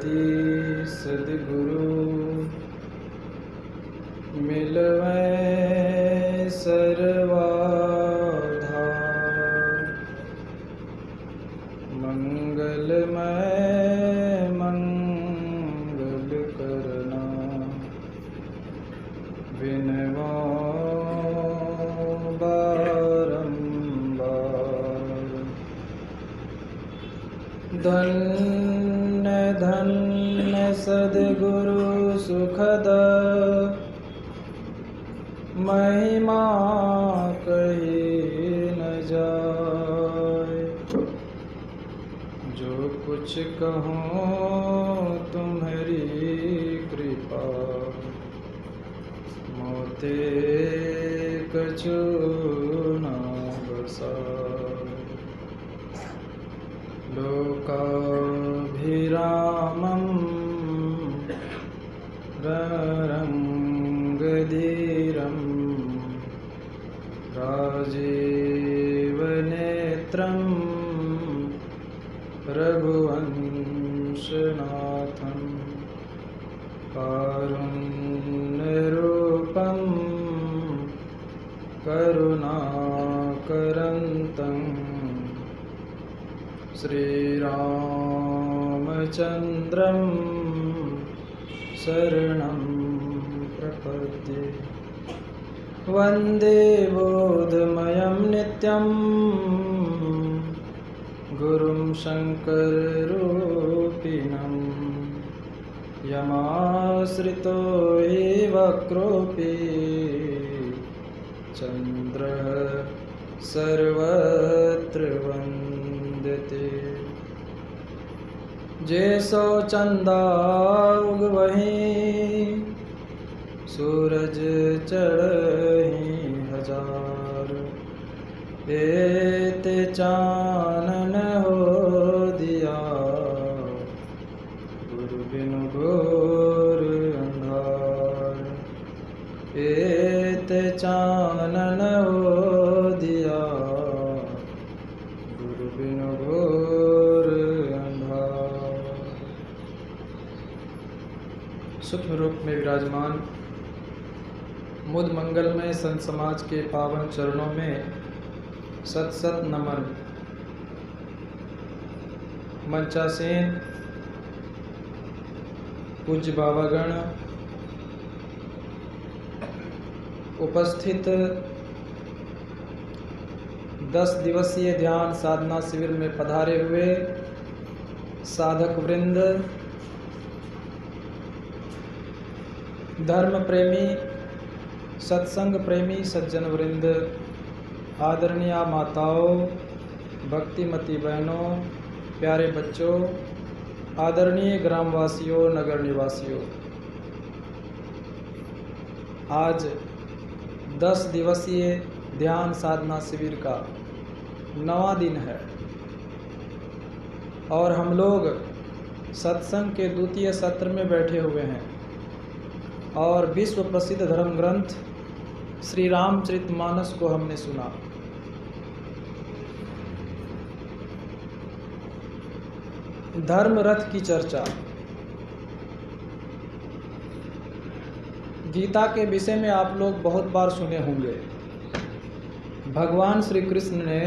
सद्गति सद्गुरु मिलवै सर्वाधार। मंगलमय मंगल करना विनवा बारंबार। धन्य धन्य सद्गुरु सुखद महिमा कही न जाए। जो कुछ कहूँ तुम्हारी कृपा मोते कछु न बसाए। लोकाभिरामं रंगधीरं राजीवनेत्रं रघुवंशनाथं कारुण्यरूपं करुणाकरन्तं श्रीरामचन्द्रं शरणं प्रपद्ये। वन्दे बोधमयं नित्यं गुरुं शङ्कररूपिणं। यमाश्रितो हि वक्रोऽपि चन्द्रः सर्वत्र वन्दते। जैसो चंदा उगवहीं सूरज चढ़हीं हजार। एते चानन हो दिया गुरु बिनु घोर अंधार। एते चानन हो दिया गुरु बिनु घोर अंधार। सूक्ष्म रूप में विराजमान मुद मंगलमय संत समाज के पावन चरणों में सत सत नमन। मंचासीन पूज्य बाबागण, उपस्थित 10 दिवसीय ध्यान साधना शिविर में पधारे हुए साधक वृंद, धर्म प्रेमी सत्संग प्रेमी सज्जन वृंद, आदरणीय माताओं, भक्तिमती बहनों, प्यारे बच्चों, आदरणीय ग्रामवासियों, नगर निवासियों। आज 10 दिवसीय ध्यान साधना शिविर का 9वां दिन है और हम लोग सत्संग के द्वितीय सत्र में बैठे हुए हैं और विश्व प्रसिद्ध धर्म ग्रंथ श्री रामचरितमानस को हमने सुना। धर्म रथ की चर्चा, गीता के विषय में आप लोग बहुत बार सुने होंगे। भगवान श्री कृष्ण ने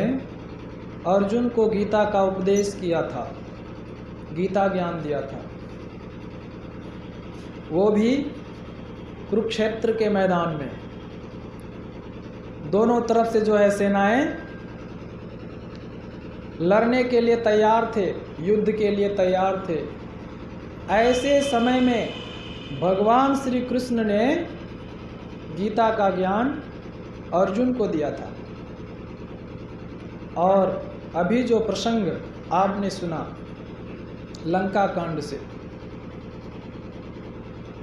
अर्जुन को गीता का उपदेश किया था, गीता ज्ञान दिया था, वो भी कुरुक्षेत्र के मैदान में। दोनों तरफ से जो है सेनाएं लड़ने के लिए तैयार थे, युद्ध के लिए तैयार थे। ऐसे समय में भगवान श्री कृष्ण ने गीता का ज्ञान अर्जुन को दिया था। और अभी जो प्रसंग आपने सुना लंका कांड से,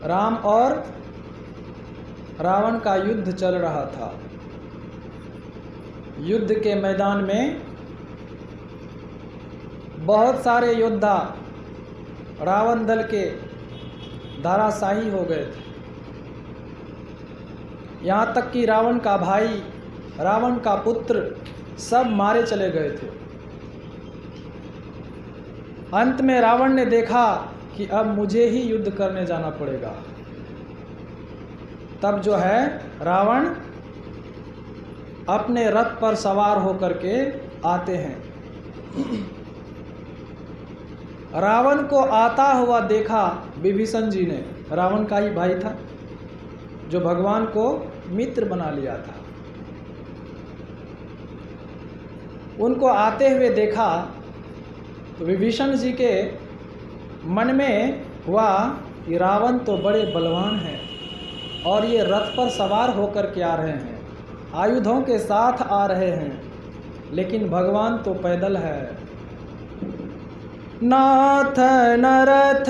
राम और रावण का युद्ध चल रहा था। युद्ध के मैदान में बहुत सारे योद्धा रावण दल के धराशायी हो गए थे। यहाँ तक कि रावण का भाई, रावण का पुत्र सब मारे चले गए थे। अंत में रावण ने देखा कि अब मुझे ही युद्ध करने जाना पड़ेगा। तब जो है रावण अपने रथ पर सवार होकर के आते हैं। रावण को आता हुआ देखा विभीषण जी ने, रावण का ही भाई था जो भगवान को मित्र बना लिया था। उनको आते हुए देखा तो विभीषण जी के मन में हुआ कि रावण तो बड़े बलवान हैं और ये रथ पर सवार होकर के आ रहे हैं, आयुधों के साथ आ रहे हैं, लेकिन भगवान तो पैदल है। नाथ न रथ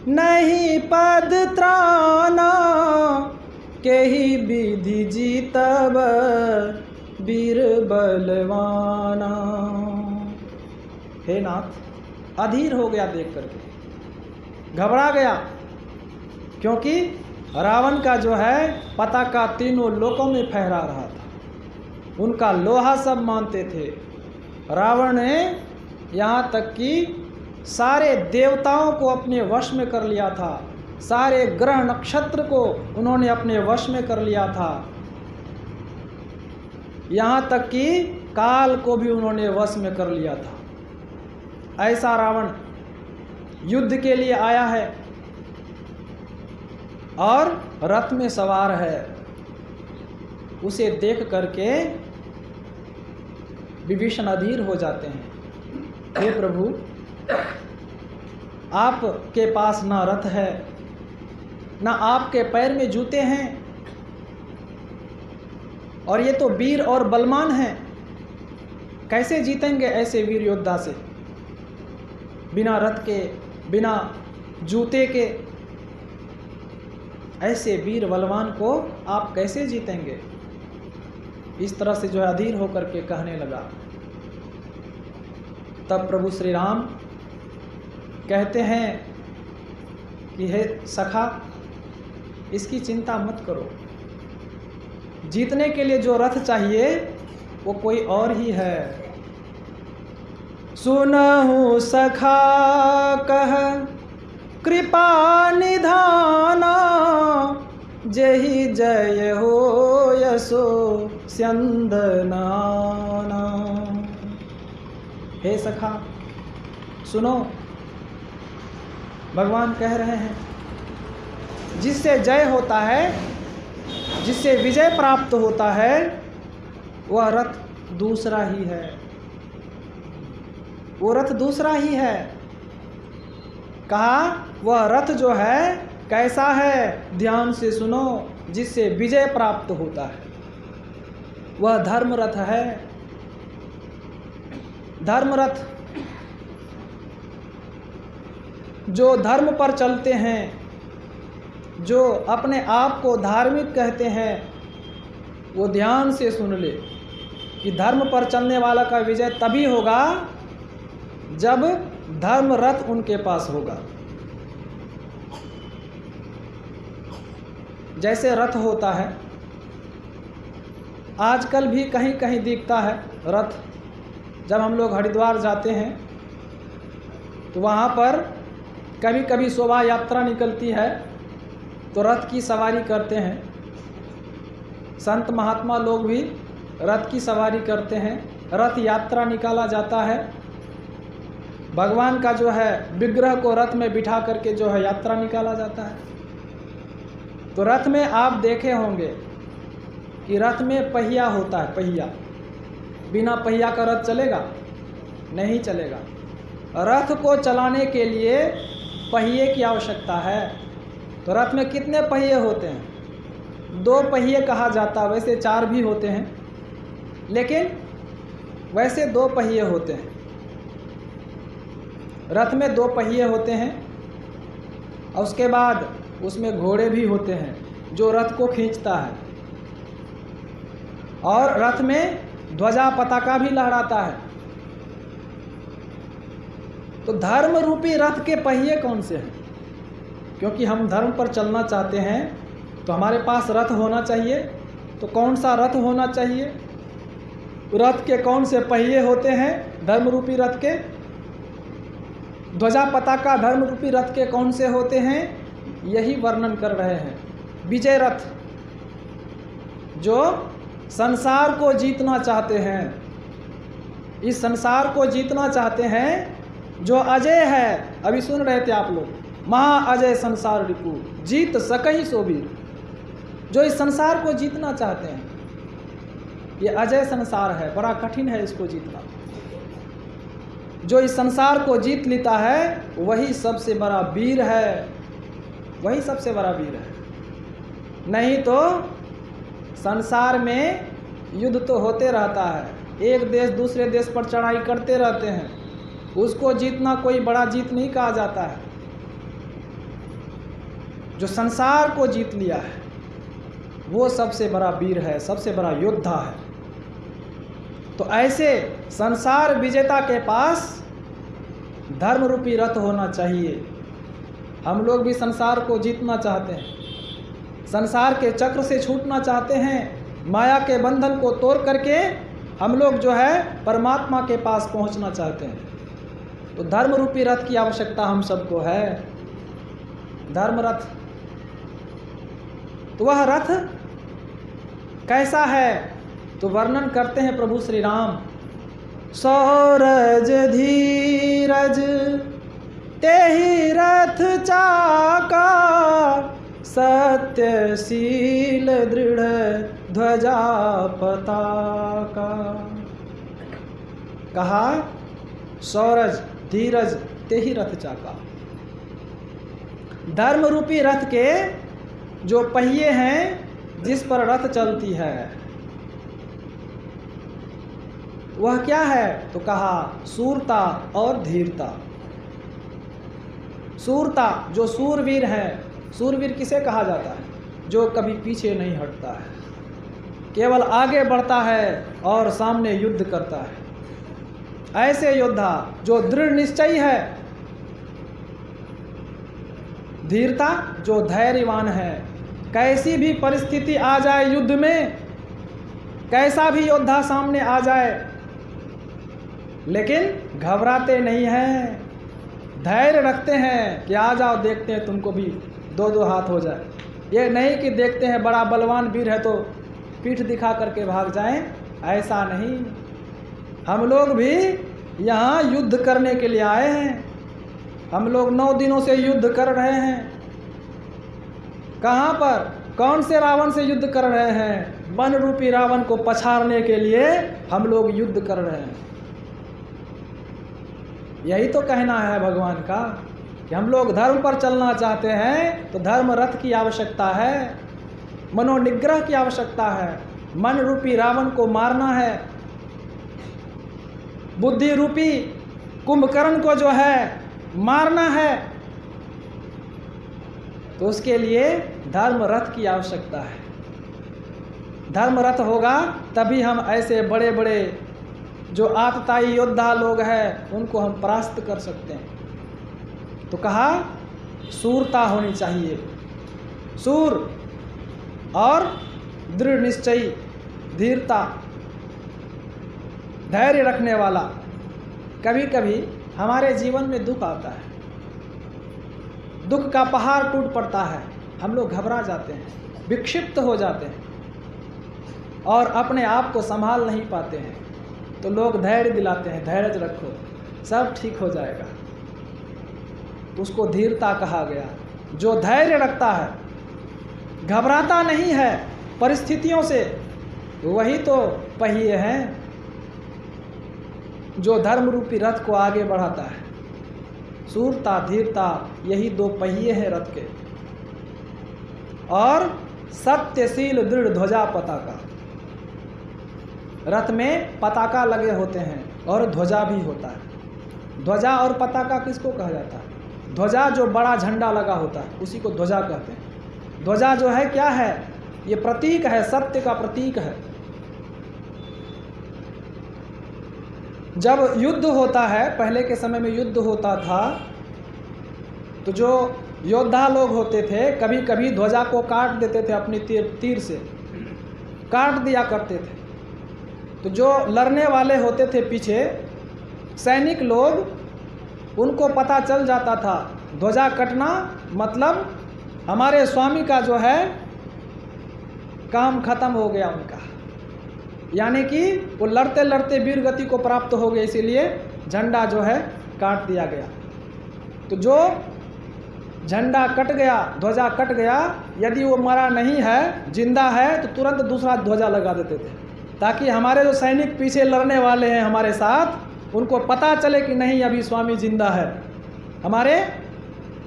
नहीं पद त्राना, केहि विधि जीतब वीर बलवाना। हे नाथ, अधीर हो गया देख करके, घबरा गया, क्योंकि रावण का जो है पताका तीनों लोकों में फहरा रहा था। उनका लोहा सब मानते थे। रावण ने यहाँ तक कि सारे देवताओं को अपने वश में कर लिया था, सारे ग्रह नक्षत्र को उन्होंने अपने वश में कर लिया था, यहाँ तक कि काल को भी उन्होंने वश में कर लिया था। ऐसा रावण युद्ध के लिए आया है और रथ में सवार है। उसे देख करके विभीषण अधीर हो जाते हैं। हे प्रभु, आपके पास ना रथ है, ना आपके पैर में जूते हैं, और ये तो वीर और बलवान हैं, कैसे जीतेंगे ऐसे वीर योद्धा से? बिना रथ के, बिना जूते के ऐसे वीर बलवान को आप कैसे जीतेंगे? इस तरह से जो है अधीर होकर के कहने लगा। तब प्रभु श्री राम कहते हैं कि हे सखा, इसकी चिंता मत करो, जीतने के लिए जो रथ चाहिए वो कोई और ही है। सुनहु सखा कह कृपा निधाना, जहि जय हो यशो स्यंदनाना। हे सखा सुनो, भगवान कह रहे हैं जिससे जय होता है, जिससे विजय प्राप्त होता है, वह रथ दूसरा ही है, वो रथ दूसरा ही है। कहा वह रथ जो है कैसा है, ध्यान से सुनो, जिससे विजय प्राप्त होता है, वह धर्म रथ है। धर्म रथ जो धर्म पर चलते हैं, जो अपने आप को धार्मिक कहते हैं, वो ध्यान से सुन ले कि धर्म पर चलने वाला का विजय तभी होगा जब धर्म रथ उनके पास होगा। जैसे रथ होता है, आजकल भी कहीं कहीं दिखता है रथ। जब हम लोग हरिद्वार जाते हैं तो वहाँ पर कभी कभी शोभा यात्रा निकलती है तो रथ की सवारी करते हैं। संत महात्मा लोग भी रथ की सवारी करते हैं, रथ यात्रा निकाला जाता है। भगवान का जो है विग्रह को रथ में बिठा करके जो है यात्रा निकाला जाता है। तो रथ में आप देखे होंगे कि रथ में पहिया होता है, पहिया। बिना पहिया का रथ चलेगा? नहीं चलेगा। रथ को चलाने के लिए पहिए की आवश्यकता है। तो रथ में कितने पहिए होते हैं? 2 पहिए कहा जाता है, वैसे 4 भी होते हैं, लेकिन वैसे 2 पहिए होते हैं। रथ में 2 पहिए होते हैं और उसके बाद उसमें घोड़े भी होते हैं जो रथ को खींचता है, और रथ में ध्वजा पताका भी लहराता है। तो धर्म रूपी रथ के पहिए कौन से हैं? क्योंकि हम धर्म पर चलना चाहते हैं तो हमारे पास रथ होना चाहिए। तो कौन सा रथ होना चाहिए? रथ के कौन से पहिए होते हैं धर्म रूपी रथ के? ध्वजा पताका धर्म रूपी रथ के कौन से होते हैं, यही वर्णन कर रहे हैं। विजय रथ, जो संसार को जीतना चाहते हैं, इस संसार को जीतना चाहते हैं, जो अजय है। अभी सुन रहे थे आप लोग, महा अजय संसार रिपु जीत सकहि सो वीर। जो इस संसार को जीतना चाहते हैं, ये अजय संसार है, बड़ा कठिन है इसको जीतना। जो इस संसार को जीत लेता है वही सबसे बड़ा वीर है, वही सबसे बड़ा वीर है। नहीं तो संसार में युद्ध तो होते रहता है, एक देश दूसरे देश पर चढ़ाई करते रहते हैं, उसको जीतना कोई बड़ा जीत नहीं कहा जाता है। जो संसार को जीत लिया है वो सबसे बड़ा वीर है, सबसे बड़ा योद्धा है। तो ऐसे संसार विजेता के पास धर्म रूपी रथ होना चाहिए। हम लोग भी संसार को जीतना चाहते हैं, संसार के चक्र से छूटना चाहते हैं, माया के बंधन को तोड़ करके हम लोग जो है परमात्मा के पास पहुंचना चाहते हैं। तो धर्म रूपी रथ की आवश्यकता हम सबको है, धर्म रथ। तो वह रथ कैसा है, तो वर्णन करते हैं प्रभु श्री राम। सौरज धीरज तेहि रथ चाका, सत्यशील दृढ़ ध्वजा पताका। कहा सौरज धीरज तेहि रथ चाका। धर्म रूपी रथ के जो पहिए हैं, जिस पर रथ चलती है, वह क्या है, तो कहा सूरता और धीरता। सूरता, जो सूरवीर है, सूरवीर किसे कहा जाता है, जो कभी पीछे नहीं हटता है, केवल आगे बढ़ता है और सामने युद्ध करता है। ऐसे योद्धा जो दृढ़ निश्चयी है। धीरता, जो धैर्यवान है, कैसी भी परिस्थिति आ जाए युद्ध में, कैसा भी योद्धा सामने आ जाए, लेकिन घबराते नहीं हैं, धैर्य रखते हैं कि आ जाओ देखते हैं तुमको भी दो दो हाथ हो जाए। ये नहीं कि देखते हैं बड़ा बलवान वीर है तो पीठ दिखा करके भाग जाएं, ऐसा नहीं। हम लोग भी यहाँ युद्ध करने के लिए आए हैं। हम लोग 9 दिनों से युद्ध कर रहे हैं। कहाँ पर, कौन से रावण से युद्ध कर रहे हैं? वन रूपी रावण को पछाड़ने के लिए हम लोग युद्ध कर रहे हैं। यही तो कहना है भगवान का कि हम लोग धर्म पर चलना चाहते हैं तो धर्म रथ की आवश्यकता है, मनोनिग्रह की आवश्यकता है, मन रूपी रावण को मारना है, बुद्धि रूपी कुंभकर्ण को जो है मारना है, तो उसके लिए धर्म रथ की आवश्यकता है। धर्म रथ होगा तभी हम ऐसे बड़े बड़े जो आतताई योद्धा लोग हैं उनको हम परास्त कर सकते हैं। तो कहा सूरता होनी चाहिए, सूर और दृढ़ निश्चयी, धीरता, धैर्य रखने वाला। कभी कभी हमारे जीवन में दुख आता है, दुख का पहाड़ टूट पड़ता है, हम लोग घबरा जाते हैं, विक्षिप्त हो जाते हैं और अपने आप को संभाल नहीं पाते हैं। तो लोग धैर्य दिलाते हैं, धैर्य रखो, सब ठीक हो जाएगा। तो उसको धीरता कहा गया। जो धैर्य रखता है, घबराता नहीं है परिस्थितियों से, वही तो पहिए हैं जो धर्म रूपी रथ को आगे बढ़ाता है। सूरता, धीरता, यही 2 पहिए हैं रथ के। और सत्यशील दृढ़ ध्वजा पताका। रथ में पताका लगे होते हैं और ध्वजा भी होता है। ध्वजा और पताका किसको कहा जाता है? ध्वजा जो बड़ा झंडा लगा होता है उसी को ध्वजा कहते हैं। ध्वजा जो है क्या है? ये प्रतीक है, सत्य का प्रतीक है। जब युद्ध होता है, पहले के समय में युद्ध होता था, तो जो योद्धा लोग होते थे कभी कभी ध्वजा को काट देते थे, अपनी तीर से काट दिया करते थे। तो जो लड़ने वाले होते थे पीछे, सैनिक लोग उनको पता चल जाता था ध्वजा कटना मतलब हमारे स्वामी का जो है काम खत्म हो गया उनका, यानी कि वो लड़ते लड़ते वीर गति को प्राप्त हो गए, इसीलिए झंडा जो है काट दिया गया। तो जो झंडा कट गया, ध्वजा कट गया, यदि वो मरा नहीं है, जिंदा है, तो तुरंत दूसरा ध्वजा लगा देते थे, ताकि हमारे जो सैनिक पीछे लड़ने वाले हैं हमारे साथ, उनको पता चले कि नहीं अभी स्वामी जिंदा है, हमारे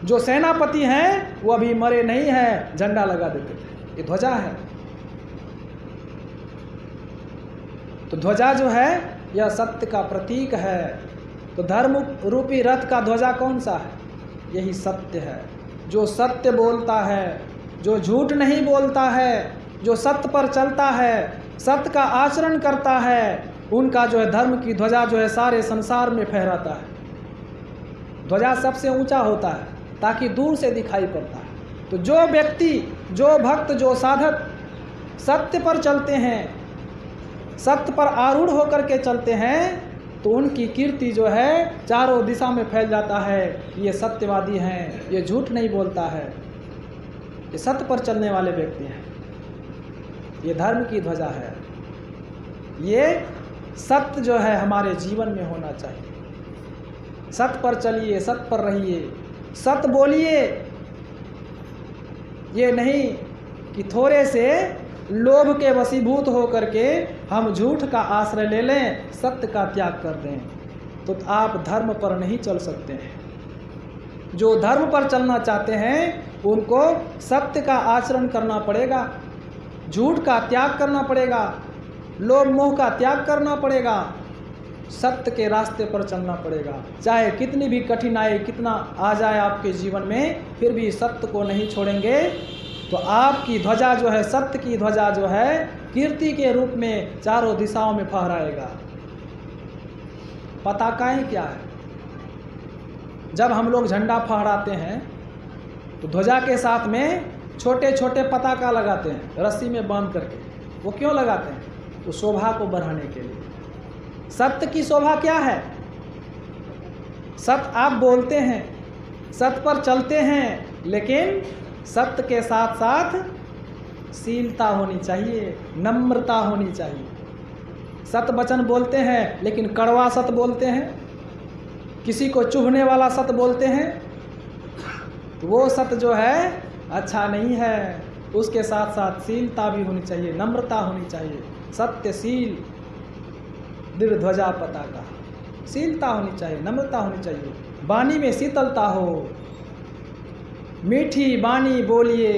जो सेनापति हैं वो अभी मरे नहीं हैं, झंडा लगा देते थे। ये ध्वजा है। तो ध्वजा जो है यह सत्य का प्रतीक है। तो धर्म रूपी रथ का ध्वजा कौन सा है? यही सत्य है। जो सत्य बोलता है, जो झूठ नहीं बोलता है, जो सत्य पर चलता है, सत्य का आचरण करता है, उनका जो है धर्म की ध्वजा जो है सारे संसार में फहराता है। ध्वजा सबसे ऊंचा होता है ताकि दूर से दिखाई पड़ता है। तो जो व्यक्ति, जो भक्त, जो साधक सत्य पर चलते हैं, सत्य पर आरूढ़ होकर के चलते हैं, तो उनकी कीर्ति जो है चारों दिशा में फैल जाता है। ये सत्यवादी हैं, ये झूठ नहीं बोलता है, ये सत्य पर चलने वाले व्यक्ति हैं। ये धर्म की ध्वजा है। ये सत्य जो है हमारे जीवन में होना चाहिए। सत्य पर चलिए, सत्य पर रहिए, सत्य बोलिए। ये नहीं कि थोड़े से लोभ के वशीभूत होकर के हम झूठ का आश्रय ले लें, सत्य का त्याग कर दें, तो आप धर्म पर नहीं चल सकते हैं। जो धर्म पर चलना चाहते हैं उनको सत्य का आचरण करना पड़ेगा, झूठ का त्याग करना पड़ेगा, लोभ मोह का त्याग करना पड़ेगा, सत्य के रास्ते पर चलना पड़ेगा। चाहे कितनी भी कठिनाई कितना आ जाए आपके जीवन में, फिर भी सत्य को नहीं छोड़ेंगे, तो आपकी ध्वजा जो है, सत्य की ध्वजा जो है, कीर्ति के रूप में चारों दिशाओं में फहराएगा। पताकाएं क्या है? जब हम लोग झंडा फहराते हैं तो ध्वजा के साथ में छोटे छोटे पताका लगाते हैं रस्सी में बांध करके। वो क्यों लगाते हैं? तो शोभा को बढ़ाने के लिए। सत्य की शोभा क्या है? सत्य आप बोलते हैं, सत्य पर चलते हैं, लेकिन सत्य के साथ साथ शीलता होनी चाहिए, नम्रता होनी चाहिए। सत्य वचन बोलते हैं लेकिन कड़वा सत्य बोलते हैं, किसी को चुभने वाला सत्य बोलते हैं, तो वो सत्य जो है अच्छा नहीं है। उसके साथ साथ शीलता भी होनी चाहिए, नम्रता होनी चाहिए। सत्यशील दृढ़ ध्वजा पताका, शीलता होनी चाहिए, नम्रता होनी चाहिए, वाणी में शीतलता हो, मीठी वाणी बोलिए,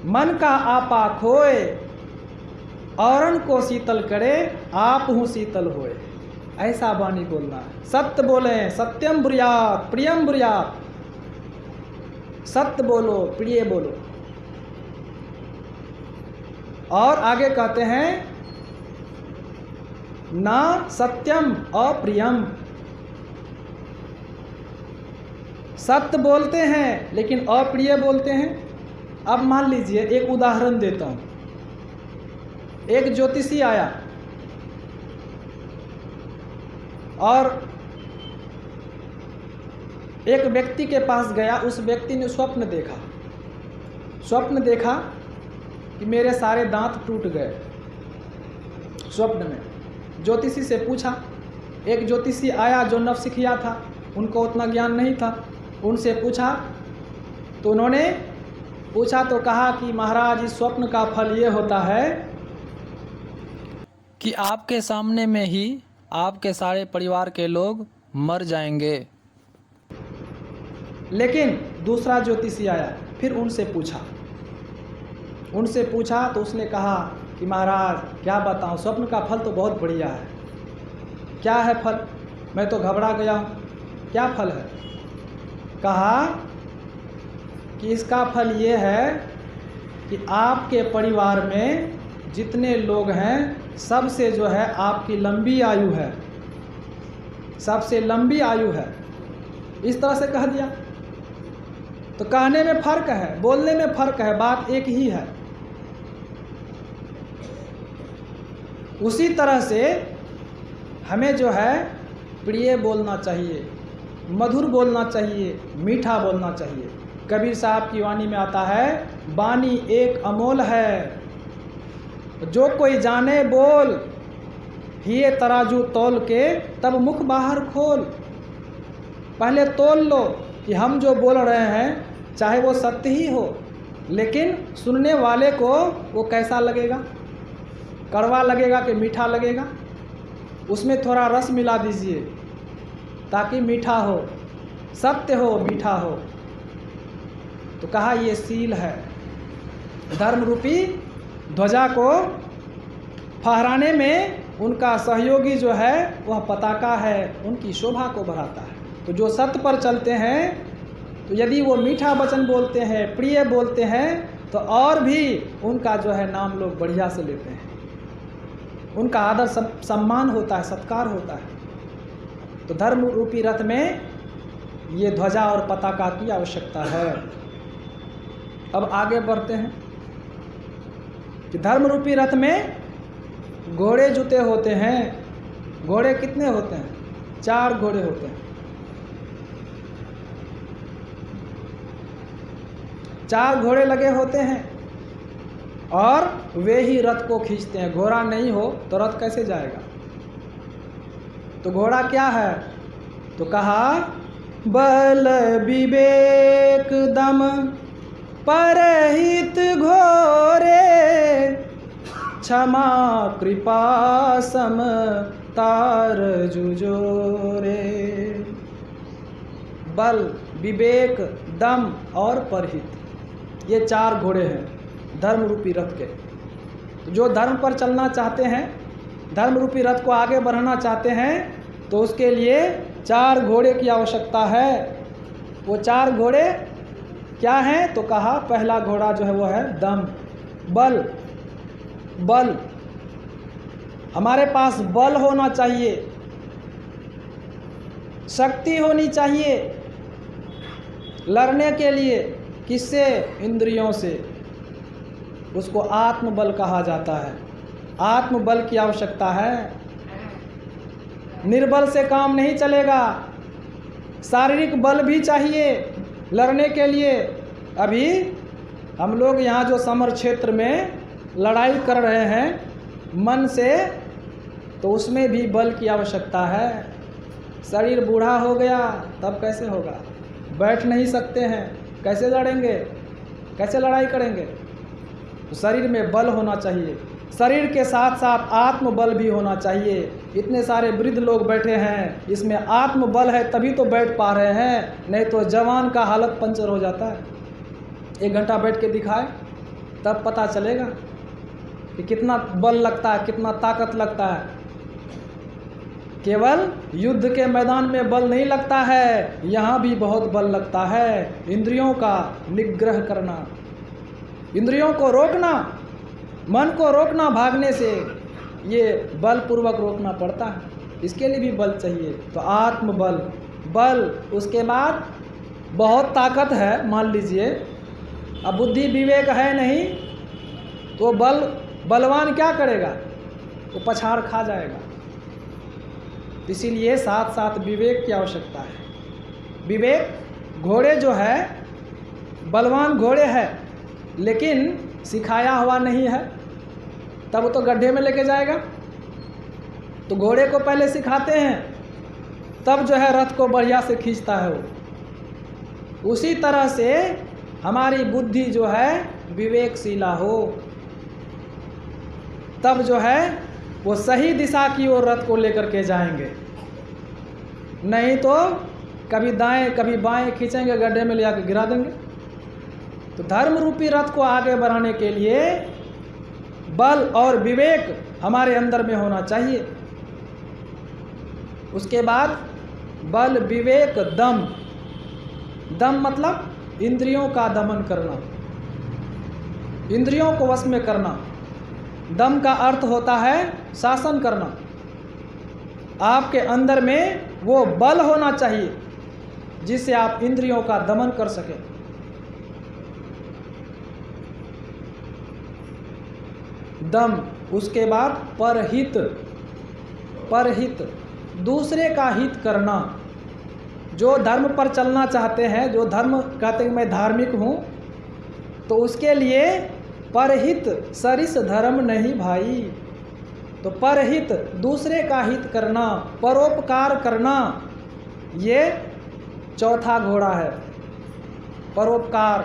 मन का आपा खोए, औरन को शीतल करे, आप हूँ शीतल होए। ऐसा वाणी बोलना है। सत्य बोलें, सत्यम ब्रूयात् प्रियम ब्रूयात्। सत्य बोलो, प्रिय बोलो। और आगे कहते हैं ना सत्यम अप्रियम। सत्य बोलते हैं लेकिन अप्रिय बोलते हैं। अब मान लीजिए, एक उदाहरण देता हूं। एक ज्योतिषी आया और एक व्यक्ति के पास गया। उस व्यक्ति ने स्वप्न देखा कि मेरे सारे दांत टूट गए। स्वप्न में ज्योतिषी से पूछा। एक ज्योतिषी आया जो नवसिखिया था, उनको उतना ज्ञान नहीं था। उनसे पूछा तो उन्होंने पूछा तो कहा कि महाराज, इस स्वप्न का फल ये होता है कि आपके सामने में ही आपके सारे परिवार के लोग मर जाएंगे। लेकिन दूसरा ज्योतिषी आया, फिर उनसे पूछा तो उसने कहा कि महाराज क्या बताऊं, स्वप्न का फल तो बहुत बढ़िया है। क्या है फल? मैं तो घबरा गया हूँ। क्या फल है? कहा कि इसका फल ये है कि आपके परिवार में जितने लोग हैं, सबसे जो है आपकी लंबी आयु है, सबसे लंबी आयु है। इस तरह से कह दिया। तो कहने में फ़र्क है, बोलने में फ़र्क है, बात एक ही है। उसी तरह से हमें जो है प्रिय बोलना चाहिए, मधुर बोलना चाहिए, मीठा बोलना चाहिए। कबीर साहब की वाणी में आता है, वाणी एक अमोल है, जो कोई जाने बोल, हिये तराजू तोल के तब मुख बाहर खोल। पहले तोल लो कि हम जो बोल रहे हैं चाहे वो सत्य ही हो, लेकिन सुनने वाले को वो कैसा लगेगा, कड़वा लगेगा कि मीठा लगेगा। उसमें थोड़ा रस मिला दीजिए ताकि मीठा हो, सत्य हो, मीठा हो। तो कहा ये सील है। धर्म रूपी ध्वजा को फहराने में उनका सहयोगी जो है वह पताका है, उनकी शोभा को बढ़ाता है। तो जो सत्य पर चलते हैं, तो यदि वो मीठा वचन बोलते हैं, प्रिय बोलते हैं, तो और भी उनका जो है नाम लोग बढ़िया से लेते हैं, उनका आदर सम्मान होता है, सत्कार होता है। तो धर्म रूपी रथ में ये ध्वजा और पताका की आवश्यकता है। अब आगे बढ़ते हैं कि धर्म रूपी रथ में घोड़े जुते होते हैं। घोड़े कितने होते हैं? 4 घोड़े होते हैं। 4 घोड़े लगे होते हैं और वे ही रथ को खींचते हैं। घोड़ा नहीं हो तो रथ कैसे जाएगा? तो घोड़ा क्या है? तो कहा, बल विवेक दम परहित घोरे, क्षमा कृपा सम तार जुजोरे। बल, विवेक, दम और परहित, ये 4 घोड़े हैं धर्म रूपी रथ के। तो जो धर्म पर चलना चाहते हैं, धर्म रूपी रथ को आगे बढ़ाना चाहते हैं, तो उसके लिए 4 घोड़े की आवश्यकता है। वो 4 घोड़े क्या हैं? तो कहा, पहला घोड़ा जो है वो है दम, बल। बल, हमारे पास बल होना चाहिए, शक्ति होनी चाहिए लड़ने के लिए। किससे? इंद्रियों से। उसको आत्मबल कहा जाता है। आत्मबल की आवश्यकता है। निर्बल से काम नहीं चलेगा, शारीरिक बल भी चाहिए लड़ने के लिए। अभी हम लोग यहाँ जो समर क्षेत्र में लड़ाई कर रहे हैं मन से, तो उसमें भी बल की आवश्यकता है। शरीर बूढ़ा हो गया तब कैसे होगा? बैठ नहीं सकते हैं, कैसे लड़ेंगे, कैसे लड़ाई करेंगे? तो शरीर में बल होना चाहिए। शरीर के साथ साथ आत्मबल भी होना चाहिए। इतने सारे वृद्ध लोग बैठे हैं, इसमें आत्मबल है तभी तो बैठ पा रहे हैं, नहीं तो जवान का हालत पंचर हो जाता है। 1 घंटा बैठ के दिखाए तब पता चलेगा कि कितना बल लगता है, कितना ताकत लगता है। केवल युद्ध के मैदान में बल नहीं लगता है, यहाँ भी बहुत बल लगता है। इंद्रियों का निग्रह करना, इंद्रियों को रोकना, मन को रोकना भागने से, ये बलपूर्वक रोकना पड़ता है। इसके लिए भी बल चाहिए। तो आत्मबल, बल, उसके बाद बहुत ताकत है, मान लीजिए अब बुद्धि विवेक है नहीं, तो बलवान क्या करेगा? वो पछाड़ खा जाएगा। इसीलिए साथ साथ विवेक की आवश्यकता है। विवेक, घोड़े जो है बलवान घोड़े है, लेकिन सिखाया हुआ नहीं है, तब वो तो गड्ढे में लेके जाएगा। तो घोड़े को पहले सिखाते हैं, तब जो है रथ को बढ़िया से खींचता है वो। उसी तरह से हमारी बुद्धि जो है विवेकशीला हो, तब जो है वो सही दिशा की ओर रथ को लेकर के जाएंगे। नहीं तो कभी दाएं कभी बाएं खींचेंगे, गड्ढे में ले जाकर गिरा देंगे। तो धर्म रूपी रथ को आगे बढ़ाने के लिए बल और विवेक हमारे अंदर में होना चाहिए। उसके बाद बल, विवेक, दम। दम मतलब इंद्रियों का दमन करना, इंद्रियों को वश में करना। दम का अर्थ होता है शासन करना। आपके अंदर में वो बल होना चाहिए जिससे आप इंद्रियों का दमन कर सकें। दम, उसके बाद परहित। परहित, दूसरे का हित करना, जो धर्म पर चलना चाहते हैं, जो धर्म कहते हैं मैं धार्मिक हूँ, तो उसके लिए परहित सरिस धर्म नहीं भाई। तो परहित, दूसरे का हित करना, परोपकार करना, ये चौथा घोड़ा है। परोपकार,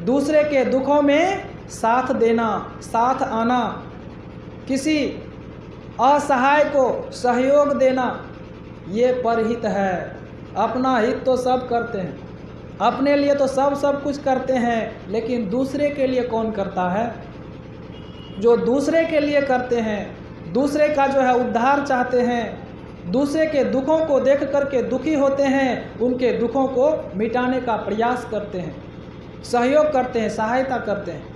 दूसरे के दुखों में साथ देना, साथ आना, किसी असहाय को सहयोग देना, ये परहित है। अपना हित तो सब करते हैं, अपने लिए तो सब कुछ करते हैं, लेकिन दूसरे के लिए कौन करता है? जो दूसरे के लिए करते हैं, दूसरे का जो है उद्धार चाहते हैं, दूसरे के दुखों को देख करके दुखी होते हैं, उनके दुखों को मिटाने का प्रयास करते हैं, सहयोग करते हैं, सहायता करते हैं।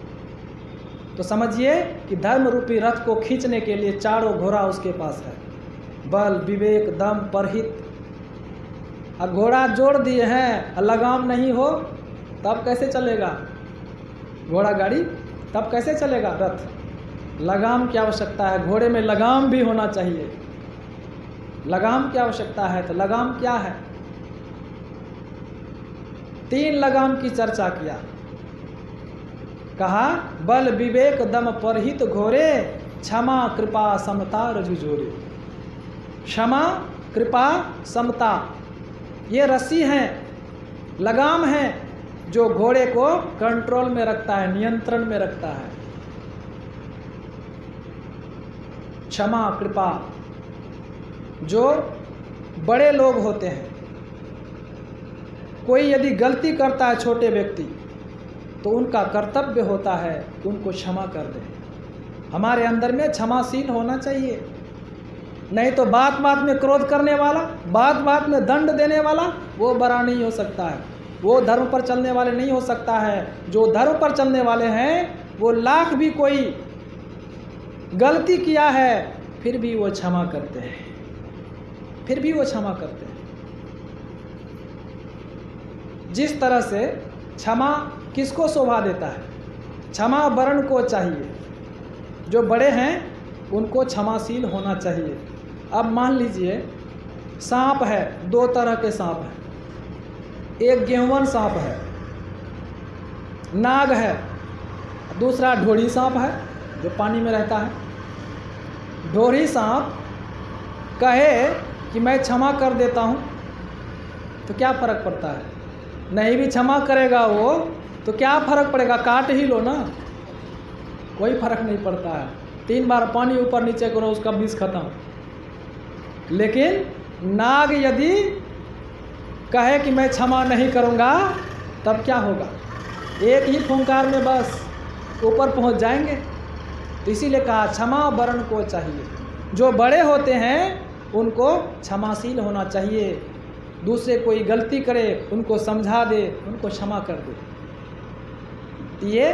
तो समझिए कि धर्म रूपी रथ को खींचने के लिए चारों घोड़ा उसके पास है। बल, विवेक, दम, परहित। अब घोड़ा जोड़ दिए हैं, लगाम नहीं हो तब कैसे चलेगा घोड़ा गाड़ी? तब कैसे चलेगा रथ? लगाम की आवश्यकता है, घोड़े में लगाम भी होना चाहिए। लगाम की आवश्यकता है, तो लगाम क्या है? 3 लगाम की चर्चा किया। कहा बल, विवेक, दम, परहित घोरे, क्षमा, कृपा, समता रजु जोरे। क्षमा, कृपा, समता, ये रस्सी हैं, लगाम हैं, जो घोड़े को कंट्रोल में रखता है, नियंत्रण में रखता है। क्षमा, कृपा, जो बड़े लोग होते हैं, कोई यदि गलती करता है छोटे व्यक्ति, तो उनका कर्तव्य होता है कि उनको क्षमा कर दें। हमारे अंदर में क्षमाशील होना चाहिए, नहीं तो बात बात में क्रोध करने वाला, बात बात में दंड देने वाला, वो बड़ा नहीं हो सकता है, वो धर्म पर चलने वाले नहीं हो सकता है। जो धर्म पर चलने वाले हैं, वो लाख भी कोई गलती किया है, फिर भी वो क्षमा करते हैं, फिर भी वो क्षमा करते हैं। जिस तरह से क्षमा किसको शोभा देता है? क्षमा वर्ण को चाहिए, जो बड़े हैं उनको क्षमाशील होना चाहिए। अब मान लीजिए सांप है, 2 तरह के सांप हैं, एक गेहूं सांप है, नाग है, दूसरा ढोरी सांप है जो पानी में रहता है। ढोरी सांप कहे कि मैं क्षमा कर देता हूँ, तो क्या फर्क पड़ता है? नहीं भी क्षमा करेगा वो, तो क्या फर्क पड़ेगा? काट ही लो ना, कोई फर्क नहीं पड़ता है। 3 बार पानी ऊपर नीचे करो, उसका विष खत्म। लेकिन नाग यदि कहे कि मैं क्षमा नहीं करूँगा, तब क्या होगा? एक ही फुंकार में बस ऊपर पहुँच जाएंगे। तो इसीलिए कहा क्षमा वर्ण को चाहिए। जो बड़े होते हैं उनको क्षमाशील होना चाहिए, दूसरे कोई गलती करे उनको समझा दे, उनको क्षमा कर दे। ये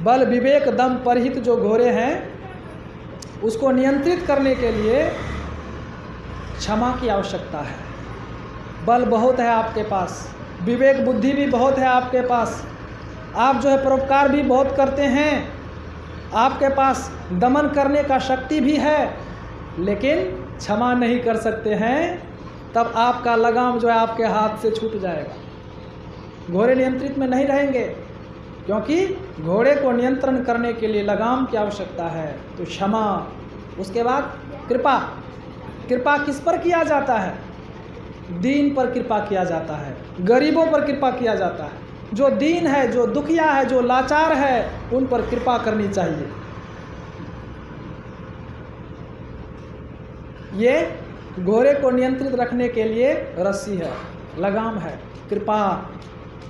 बल, विवेक, दम, परहित जो घोड़े हैं, उसको नियंत्रित करने के लिए क्षमा की आवश्यकता है। बल बहुत है आपके पास, विवेक बुद्धि भी बहुत है आपके पास, आप जो है परोपकार भी बहुत करते हैं, आपके पास दमन करने का शक्ति भी है, लेकिन क्षमा नहीं कर सकते हैं, तब आपका लगाम जो है आपके हाथ से छूट जाएगा। घोड़े नियंत्रित में नहीं रहेंगे, क्योंकि घोड़े को नियंत्रण करने के लिए लगाम की आवश्यकता है। तो क्षमा, उसके बाद कृपा। कृपा किस पर किया जाता है? दीन पर कृपा किया जाता है, गरीबों पर कृपा किया जाता है। जो दीन है, जो दुखिया है, जो लाचार है, उन पर कृपा करनी चाहिए। ये घोड़े को नियंत्रित रखने के लिए रस्सी है, लगाम है, कृपा।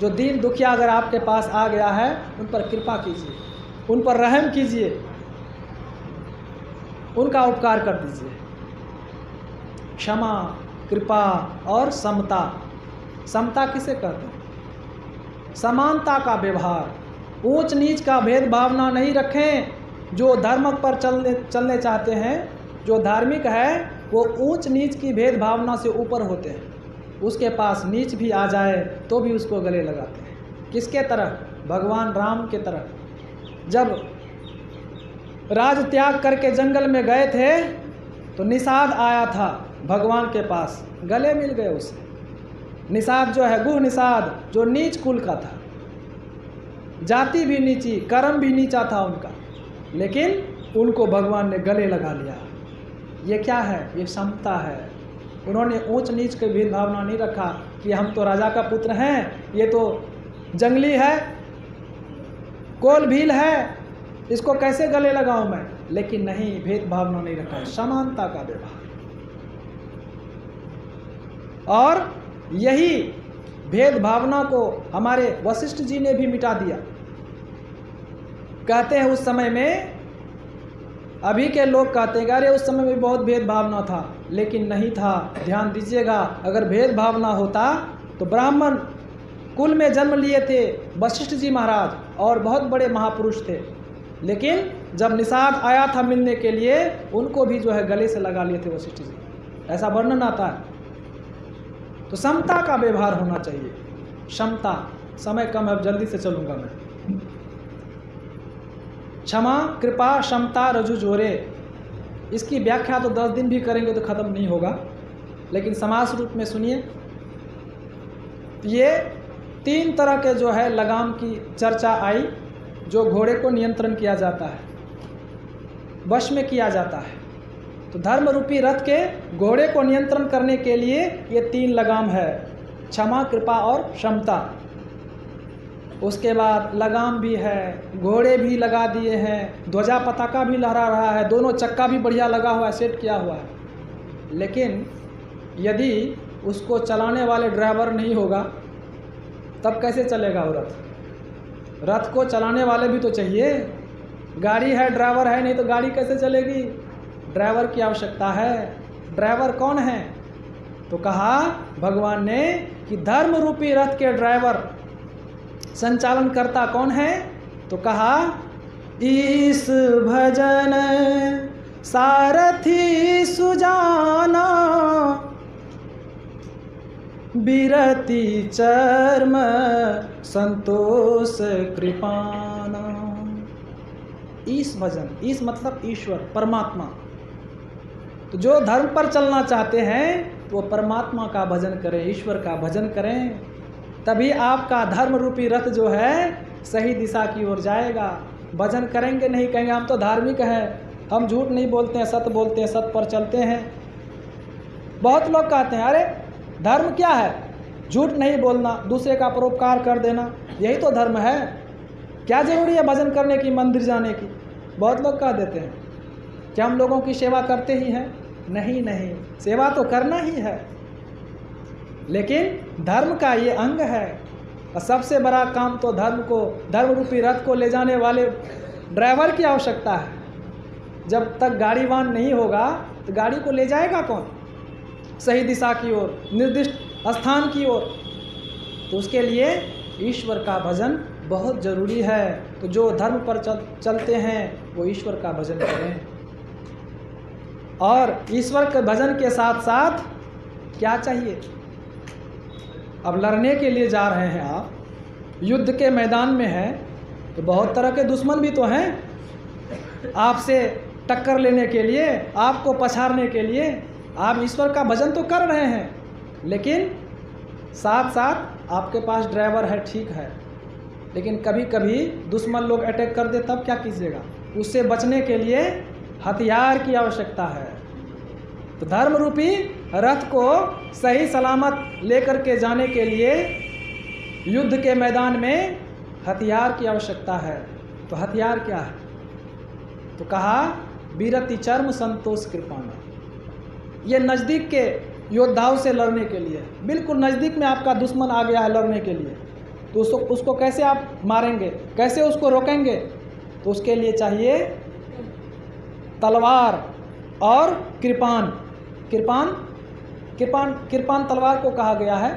जो दीन दुखिया अगर आपके पास आ गया है, उन पर कृपा कीजिए, उन पर रहम कीजिए, उनका उपकार कर दीजिए। क्षमा, कृपा और समता। समता किसे कहते हैं? समानता का व्यवहार, ऊंच नीच का भेदभावना नहीं रखें। जो धर्म पर चलने चाहते हैं, जो धार्मिक है, वो ऊंच नीच की भेदभावना से ऊपर होते हैं। उसके पास नीच भी आ जाए तो भी उसको गले लगाते हैं। किसके तरह? भगवान राम के तरह। जब राज त्याग करके जंगल में गए थे, तो निषाद आया था, भगवान के पास, गले मिल गए उसे। निषाद जो है, गुह निषाद, जो नीच कुल का था, जाति भी नीची, कर्म भी नीचा था उनका, लेकिन उनको भगवान ने गले लगा लिया। ये क्या है? ये समता है। उन्होंने ऊंच नीच के भेदभावना नहीं रखा कि हम तो राजा का पुत्र हैं, ये तो जंगली है, कोल भील है, इसको कैसे गले लगाऊं मैं। लेकिन नहीं, भेदभावना नहीं रखा, समानता का व्यवहार। और यही भेदभावना को हमारे वशिष्ठ जी ने भी मिटा दिया। कहते हैं उस समय में, अभी के लोग कहते हैं अरे उस समय में बहुत भेदभावना था, लेकिन नहीं था। ध्यान दीजिएगा, अगर भेदभावना होता तो ब्राह्मण कुल में जन्म लिए थे वशिष्ठ जी महाराज, और बहुत बड़े महापुरुष थे, लेकिन जब निषाद आया था मिलने के लिए, उनको भी जो है गले से लगा लिए थे वशिष्ठ जी, ऐसा वर्णन आता है। तो समता का व्यवहार होना चाहिए। क्षमता, समय कम है, जल्दी से चलूंगा मैं। क्षमा, कृपा, क्षमता, रजु जोरे, इसकी व्याख्या तो 10 दिन भी करेंगे तो खत्म नहीं होगा, लेकिन समास रूप में सुनिए। ये 3 तरह के जो है लगाम की चर्चा आई, जो घोड़े को नियंत्रण किया जाता है, वश में किया जाता है। तो धर्म रूपी रथ के घोड़े को नियंत्रण करने के लिए ये 3 लगाम है, क्षमा, कृपा और क्षमता। उसके बाद लगाम भी है, घोड़े भी लगा दिए हैं, ध्वजा पताका भी लहरा रहा है, दोनों चक्का भी बढ़िया लगा हुआ है, सेट किया हुआ है। लेकिन यदि उसको चलाने वाले ड्राइवर नहीं होगा तब कैसे चलेगा वो रथ? रथ को चलाने वाले भी तो चाहिए। गाड़ी है, ड्राइवर है नहीं तो गाड़ी कैसे चलेगी? ड्राइवर की आवश्यकता है। ड्राइवर कौन है? तो कहा भगवान ने कि धर्म रूपी रथ के ड्राइवर, संचालन करता कौन है? तो कहा इस भजन सारथी सुजाना, बिरति चर्म संतोष कृपाना। ईश भजन, ईश मतलब ईश्वर, परमात्मा। तो जो धर्म पर चलना चाहते हैं तो वो परमात्मा का भजन करें, ईश्वर का भजन करें, तभी आपका धर्म रूपी रथ जो है सही दिशा की ओर जाएगा। भजन करेंगे नहीं, कहेंगे हम तो धार्मिक हैं, हम झूठ नहीं बोलते हैं, सत्य बोलते हैं, सत्य पर चलते हैं। बहुत लोग कहते हैं अरे धर्म क्या है? झूठ नहीं बोलना, दूसरे का परोपकार कर देना, यही तो धर्म है। क्या जरूरी है भजन करने की, मंदिर जाने की? बहुत लोग कह देते हैं। क्या हम लोगों की सेवा करते ही हैं? नहीं नहीं, सेवा तो करना ही है, लेकिन धर्म का ये अंग है। और सबसे बड़ा काम तो धर्म को, धर्म रूपी रथ को ले जाने वाले ड्राइवर की आवश्यकता है। जब तक गाड़ीवान नहीं होगा तो गाड़ी को ले जाएगा कौन सही दिशा की ओर, निर्दिष्ट स्थान की ओर? तो उसके लिए ईश्वर का भजन बहुत ज़रूरी है। तो जो धर्म पर चलते हैं वो ईश्वर का भजन करें। और ईश्वर के भजन के साथ साथ क्या चाहिए? अब लड़ने के लिए जा रहे हैं आप, युद्ध के मैदान में हैं, तो बहुत तरह के दुश्मन भी तो हैं आपसे टक्कर लेने के लिए, आपको पछाड़ने के लिए। आप ईश्वर का भजन तो कर रहे हैं, लेकिन साथ साथ आपके पास ड्राइवर है, ठीक है, लेकिन कभी कभी दुश्मन लोग अटैक कर दे, तब क्या कीजिएगा? उससे बचने के लिए हथियार की आवश्यकता है। तो धर्म रूपी रथ को सही सलामत लेकर के जाने के लिए युद्ध के मैदान में हथियार की आवश्यकता है। तो हथियार क्या है? तो कहा बीरति चर्म संतोष कृपाना। ये नज़दीक के योद्धाओं से लड़ने के लिए, बिल्कुल नज़दीक में आपका दुश्मन आ गया है लड़ने के लिए, तो उसको कैसे आप मारेंगे, कैसे उसको रोकेंगे? तो उसके लिए चाहिए तलवार और कृपान। कृपान तलवार को कहा गया है।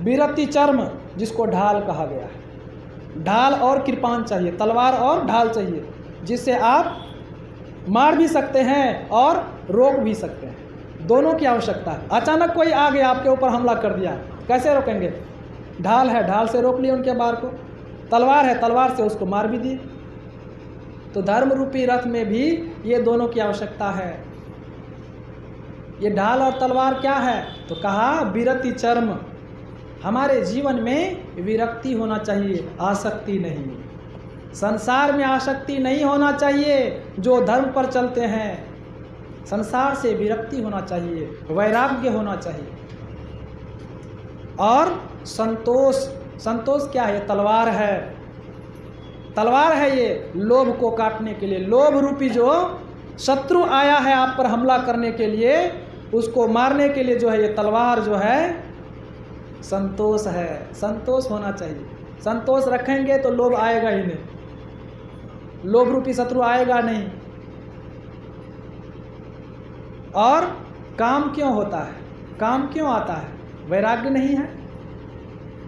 बीरति चर्म जिसको ढाल कहा गया है। ढाल और कृपान चाहिए, तलवार और ढाल चाहिए, जिससे आप मार भी सकते हैं और रोक भी सकते हैं। दोनों की आवश्यकता है। अचानक कोई आ गया आपके ऊपर हमला कर दिया, कैसे रोकेंगे? ढाल है, ढाल से रोक लिए उनके वार को। तलवार है, तलवार से उसको मार भी दिए। तो धर्म रूपी रथ में भी ये दोनों की आवश्यकता है। ये ढाल और तलवार क्या है? तो कहा विरति चर्म। हमारे जीवन में विरक्ति होना चाहिए, आसक्ति नहीं। संसार में आसक्ति नहीं होना चाहिए। जो धर्म पर चलते हैं, संसार से विरक्ति होना चाहिए, वैराग्य होना चाहिए। और संतोष, संतोष क्या है? तलवार है। तलवार है ये लोभ को काटने के लिए। लोभ रूपी जो शत्रु आया है आप पर हमला करने के लिए, उसको मारने के लिए जो है ये तलवार जो है संतोष है। संतोष होना चाहिए। संतोष रखेंगे तो लोभ आएगा ही नहीं, लोभ रूपी शत्रु आएगा नहीं। और काम क्यों होता है? काम क्यों आता है? वैराग्य नहीं है।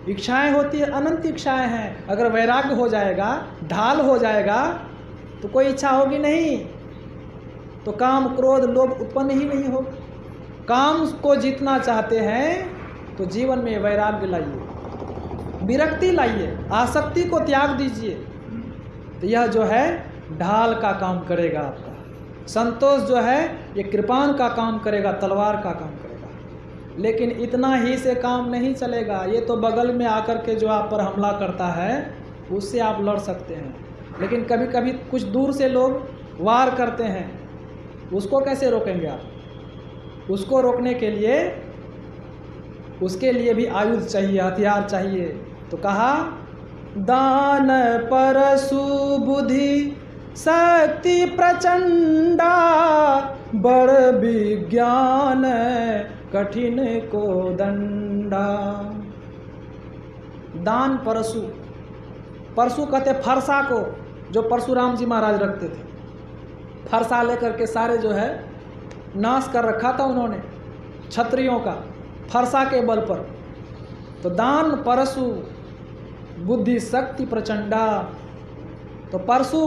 इच्छाएं होती है, अनंत इच्छाएं हैं। अगर वैराग्य हो जाएगा, ढाल हो जाएगा, तो कोई इच्छा होगी नहीं, तो काम क्रोध लोभ उत्पन्न ही नहीं होगा। काम को जीतना चाहते हैं तो जीवन में वैराग्य लाइए, विरक्ति लाइए, आसक्ति को त्याग दीजिए, तो यह जो है ढाल का काम करेगा आपका। संतोष जो है ये कृपाण का काम करेगा, तलवार का काम करेगा। लेकिन इतना ही से काम नहीं चलेगा। ये तो बगल में आकर के जो आप पर हमला करता है उससे आप लड़ सकते हैं, लेकिन कभी कभी कुछ दूर से लोग वार करते हैं, उसको कैसे रोकेंगे आप? उसको रोकने के लिए उसके लिए भी आयुध चाहिए, हथियार चाहिए। तो कहा दान परशु बुद्धि शक्ति प्रचंडा, बड़ विज्ञान कठिन को दंडा। दान परशु, परशु कहते फरसा को, जो परशुराम जी महाराज रखते थे। फरसा लेकर के सारे जो है नाश कर रखा था उन्होंने क्षत्रियों का, फरसा के बल पर। तो दान परशु बुद्धि शक्ति प्रचंडा। तो परशु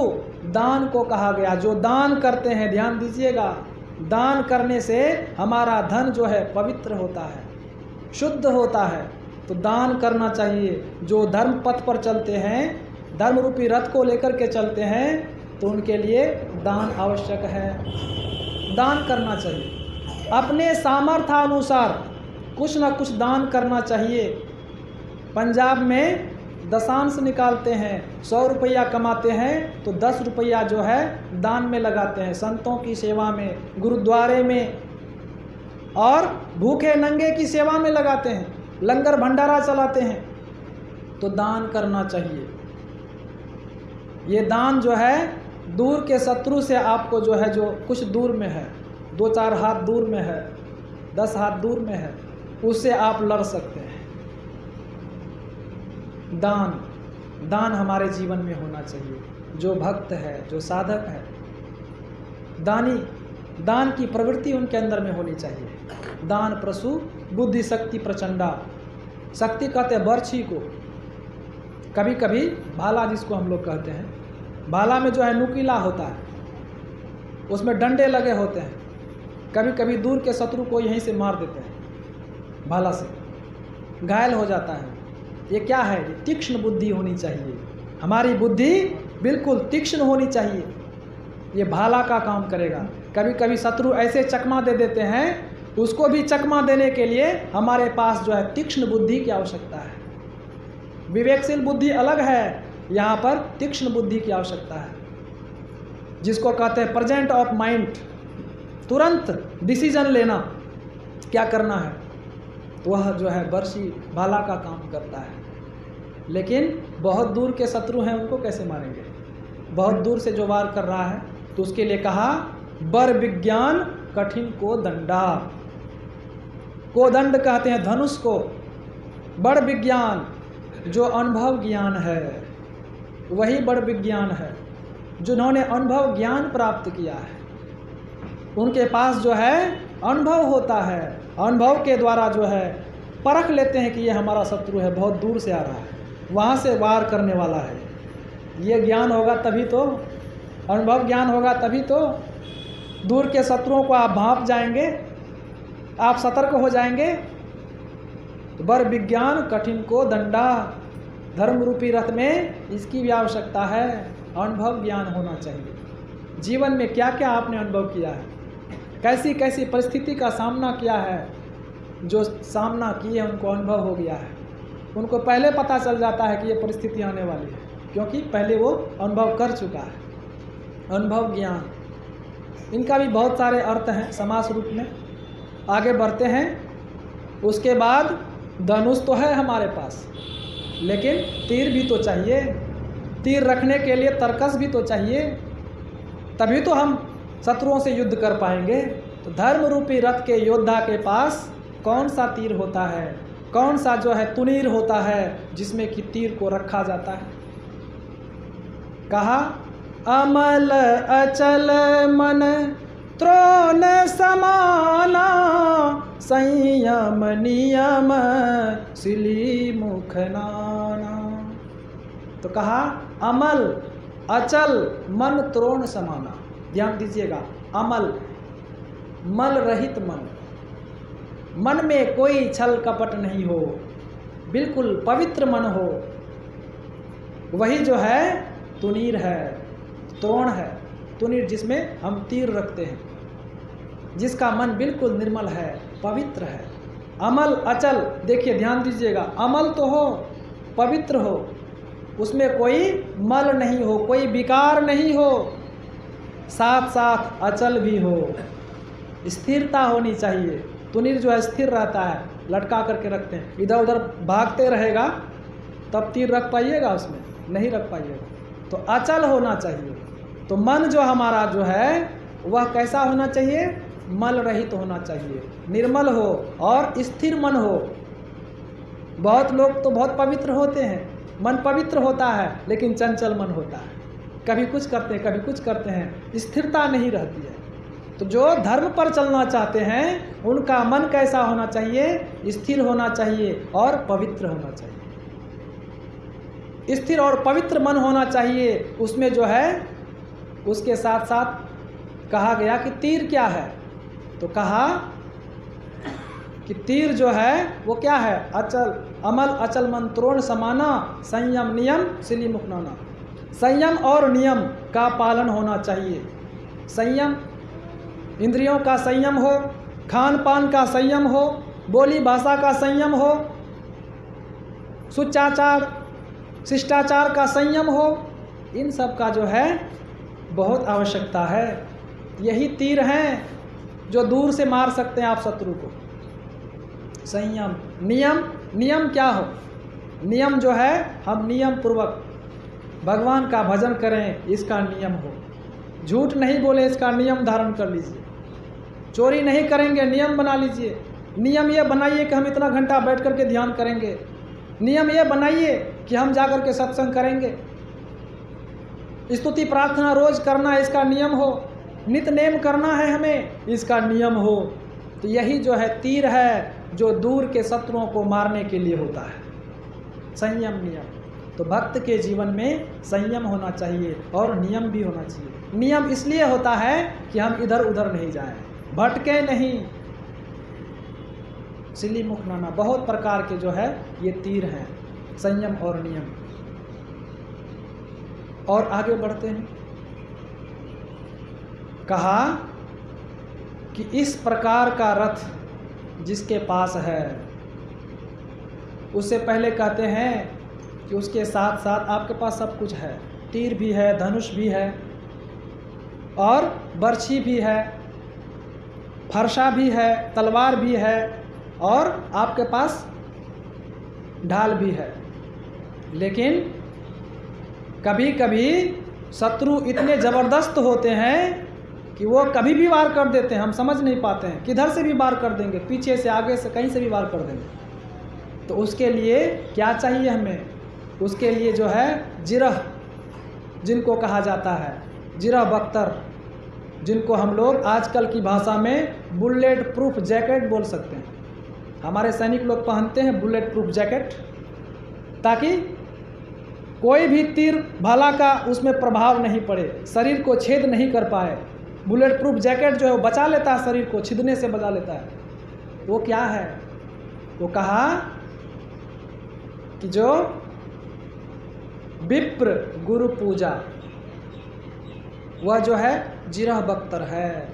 दान को कहा गया, जो दान करते हैं। ध्यान दीजिएगा, दान करने से हमारा धन जो है पवित्र होता है, शुद्ध होता है। तो दान करना चाहिए। जो धर्म पथ पर चलते हैं, धर्म रूपी रथ को लेकर के चलते हैं, तो उनके लिए दान आवश्यक है। दान करना चाहिए, अपने सामर्थ्य अनुसार कुछ न कुछ दान करना चाहिए। पंजाब में दशांश निकालते हैं, 100 रुपया कमाते हैं तो 10 रुपया जो है दान में लगाते हैं, संतों की सेवा में, गुरुद्वारे में, और भूखे नंगे की सेवा में लगाते हैं, लंगर भंडारा चलाते हैं। तो दान करना चाहिए। ये दान जो है दूर के शत्रु से आपको जो है, जो कुछ दूर में है, 2-4 हाथ दूर में है, 10 हाथ दूर में है, उससे आप लड़ सकते हैं। दान, दान हमारे जीवन में होना चाहिए। जो भक्त है, जो साधक है, दानी, दान की प्रवृत्ति उनके अंदर में होनी चाहिए। दान प्रसु बुद्धि शक्ति प्रचंडा। शक्ति कहते हैं बर्छी को, कभी कभी भाला जिसको हम लोग कहते हैं, भाला में जो है नुकीला होता है, उसमें डंडे लगे होते हैं। कभी कभी दूर के शत्रु को यहीं से मार देते हैं, भाला से घायल हो जाता है। ये क्या है? तीक्ष्ण बुद्धि होनी चाहिए। हमारी बुद्धि बिल्कुल तीक्ष्ण होनी चाहिए। ये भाला का काम करेगा। कभी कभी शत्रु ऐसे चकमा दे देते हैं, उसको भी चकमा देने के लिए हमारे पास जो है तीक्ष्ण बुद्धि की आवश्यकता है। विवेकशील बुद्धि अलग है, यहाँ पर तीक्ष्ण बुद्धि की आवश्यकता है, जिसको कहते हैं प्रेजेंट ऑफ माइंड। तुरंत डिसीजन लेना, क्या करना है, तो वह जो है बर्छी भाला का काम करता है। लेकिन बहुत दूर के शत्रु हैं, उनको कैसे मारेंगे? बहुत दूर से जो वार कर रहा है, तो उसके लिए कहा बर विज्ञान कठिन को दंडा। को दंड कहते हैं धनुष को। बड़ विज्ञान, जो अनुभव ज्ञान है, वही बड़ विज्ञान है। जिन्होंने अनुभव ज्ञान प्राप्त किया है, उनके पास जो है अनुभव होता है। अनुभव के द्वारा जो है परख लेते हैं कि ये हमारा शत्रु है, बहुत दूर से आ रहा है, वहाँ से वार करने वाला है। ये ज्ञान होगा तभी तो, अनुभव ज्ञान होगा तभी तो दूर के शत्रुओं को आप भांप जाएंगे, आप सतर्क हो जाएंगे। तो बर विज्ञान कठिन को दंडा। धर्म रूपी रथ में इसकी भी आवश्यकता है, अनुभव ज्ञान होना चाहिए। जीवन में क्या क्या आपने अनुभव किया है, कैसी कैसी परिस्थिति का सामना किया है, जो सामना किए उनको अनुभव हो गया है, उनको पहले पता चल जाता है कि ये परिस्थिति आने वाली है, क्योंकि पहले वो अनुभव कर चुका है। अनुभव ज्ञान, इनका भी बहुत सारे अर्थ हैं समास रूप में। आगे बढ़ते हैं। उसके बाद धनुष तो है हमारे पास, लेकिन तीर भी तो चाहिए। तीर रखने के लिए तरकस भी तो चाहिए, तभी तो हम शत्रुओं से युद्ध कर पाएंगे। तो धर्म रूपी रथ के योद्धा के पास कौन सा तीर होता है, कौन सा जो है तुनीर होता है जिसमें कि तीर को रखा जाता है। कहा अमल अचल मन त्रोण समाना, संयम नियम सिली मुख नाना। तो कहा अमल अचल मन त्रोण समाना। ध्यान दीजिएगा, अमल मल रहित मन, मन में कोई छल कपट नहीं हो, बिल्कुल पवित्र मन हो, वही जो है तुनीर है, त्रोण है। तुनीर जिसमें हम तीर रखते हैं, जिसका मन बिल्कुल निर्मल है, पवित्र है। अमल अचल, देखिए ध्यान दीजिएगा, अमल तो हो, पवित्र हो, उसमें कोई मल नहीं हो, कोई विकार नहीं हो, साथ साथ अचल भी हो, स्थिरता होनी चाहिए। तुनीर जो है स्थिर रहता है, लटका करके रखते हैं, इधर उधर भागते रहेगा तब तीर रख पाइएगा, उसमें नहीं रख पाइएगा। तो अचल होना चाहिए। तो मन जो हमारा जो है वह कैसा होना चाहिए, मल रहित होना चाहिए, निर्मल हो और स्थिर मन हो। बहुत लोग तो बहुत पवित्र होते हैं, मन पवित्र होता है लेकिन चंचल मन होता है, कभी कुछ करते हैं कभी कुछ करते हैं, स्थिरता नहीं रहती है। तो जो धर्म पर चलना चाहते हैं उनका मन कैसा होना चाहिए, स्थिर होना चाहिए और पवित्र होना चाहिए। स्थिर और पवित्र मन होना चाहिए। उसमें जो है उसके साथ साथ कहा गया कि तीर क्या है, तो कहा कि तीर जो है वो क्या है, अचल अमल अचल मन त्रोण समाना, संयम नियम सिली मुख नाना। संयम और नियम का पालन होना चाहिए। संयम, इंद्रियों का संयम हो, खान पान का संयम हो, बोली भाषा का संयम हो, सुचाचार शिष्टाचार का संयम हो, इन सब का जो है बहुत आवश्यकता है। यही तीर हैं जो दूर से मार सकते हैं आप शत्रु को। संयम, नियम, नियम क्या हो, नियम जो है हम नियम पूर्वक भगवान का भजन करें, इसका नियम हो। झूठ नहीं बोले, इसका नियम धारण कर लीजिए। चोरी नहीं करेंगे, नियम बना लीजिए। नियम ये बनाइए कि हम इतना घंटा बैठ करके ध्यान करेंगे। नियम ये बनाइए कि हम जाकर के सत्संग करेंगे। स्तुति प्रार्थना रोज करना, इसका नियम हो। नित्य नेम करना है हमें, इसका नियम हो। तो यही जो है तीर है जो दूर के शत्रुओं को मारने के लिए होता है, संयम नियम। तो भक्त के जीवन में संयम होना चाहिए और नियम भी होना चाहिए। नियम इसलिए होता है कि हम इधर उधर नहीं जाएं, भटके नहीं। सिली मुख नाना, बहुत प्रकार के जो है ये तीर हैं, संयम और नियम। और आगे बढ़ते हैं। कहा कि इस प्रकार का रथ जिसके पास है, उससे पहले कहते हैं कि उसके साथ साथ आपके पास सब कुछ है। तीर भी है, धनुष भी है और बर्छी भी है, फरसा भी है, तलवार भी है और आपके पास ढाल भी है। लेकिन कभी कभी शत्रु इतने ज़बरदस्त होते हैं कि वो कभी भी वार कर देते हैं, हम समझ नहीं पाते हैं, किधर से भी वार कर देंगे, पीछे से, आगे से, कहीं से भी वार कर देंगे। तो उसके लिए क्या चाहिए हमें, उसके लिए जो है जिरह, जिनको कहा जाता है जिरह बख्तर, जिनको हम लोग आजकल की भाषा में बुलेट प्रूफ जैकेट बोल सकते हैं। हमारे सैनिक लोग पहनते हैं बुलेट प्रूफ जैकेट, ताकि कोई भी तीर भाला का उसमें प्रभाव नहीं पड़े, शरीर को छेद नहीं कर पाए। बुलेट प्रूफ जैकेट जो है वो बचा लेता है, शरीर को छिदने से बचा लेता है। वो क्या है, वो कहा कि जो विप्र गुरु पूजा, वह जो है जिरह बख्तर है।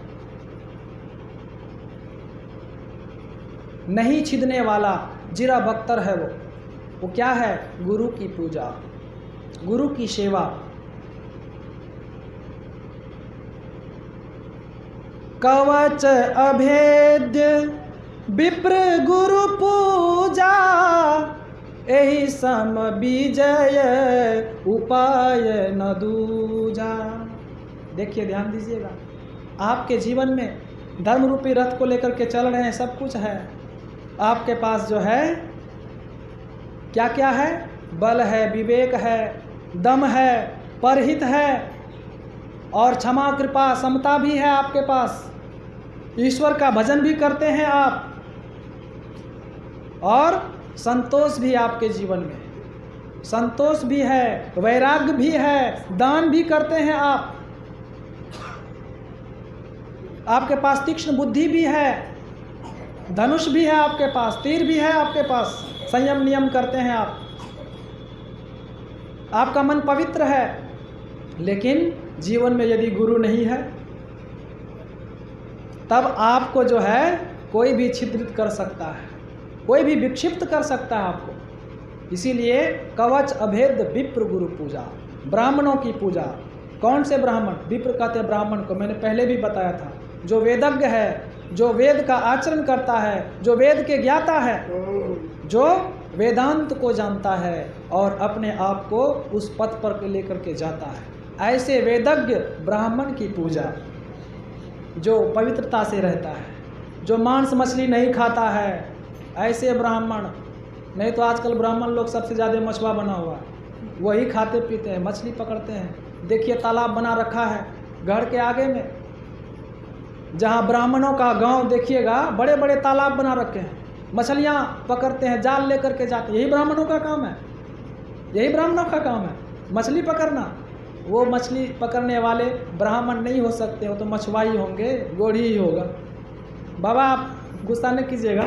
नहीं छिदने वाला जीरा बख्तर है वो क्या है? गुरु की पूजा, गुरु की सेवा। कवच अभेद्य विप्र गुरु पूजा, एहि सम विजय उपाय न दूजा। देखिए, ध्यान दीजिएगा, आपके जीवन में धर्म रूपी रथ को लेकर के चल रहे हैं, सब कुछ है आपके पास। जो है क्या क्या है? बल है, विवेक है, दम है, परहित है और क्षमा कृपा समता भी है आपके पास। ईश्वर का भजन भी करते हैं आप और संतोष भी आपके जीवन में, संतोष भी है, वैराग्य भी है, दान भी करते हैं आप। आपके पास तीक्ष्ण बुद्धि भी है, धनुष भी है आपके पास, तीर भी है आपके पास, संयम नियम करते हैं आप। आपका मन पवित्र है, लेकिन जीवन में यदि गुरु नहीं है तब आपको जो है कोई भी छिद्रित कर सकता है, कोई भी विक्षिप्त कर सकता है आपको। इसीलिए कवच अभेद विप्र गुरु पूजा, ब्राह्मणों की पूजा। कौन से ब्राह्मण? विप्र कहते हैं ब्राह्मण को, मैंने पहले भी बताया था। जो वेदज्ञ है, जो वेद का आचरण करता है, जो वेद के ज्ञाता है, जो वेदांत को जानता है और अपने आप को उस पथ पर लेकर के जाता है। ऐसे वेदज्ञ ब्राह्मण की पूजा, जो पवित्रता से रहता है, जो मांस मछली नहीं खाता है, ऐसे ब्राह्मण। नहीं तो आजकल ब्राह्मण लोग सबसे ज़्यादा मछुआ बना हुआ है, वही खाते पीते हैं, मछली पकड़ते हैं। देखिए, तालाब बना रखा है घर के आगे में, जहाँ ब्राह्मणों का गांव देखिएगा, बड़े बड़े तालाब बना रखे हैं, मछलियाँ पकड़ते हैं, जाल लेकर के जाते हैं। यही ब्राह्मणों का काम है, यही ब्राह्मणों का काम है, मछली पकड़ना। वो मछली पकड़ने वाले ब्राह्मण नहीं हो सकते, वो तो मछुआई होंगे, गोढ़ी ही होगा। बाबा आप गुस्सा नहीं कीजिएगा।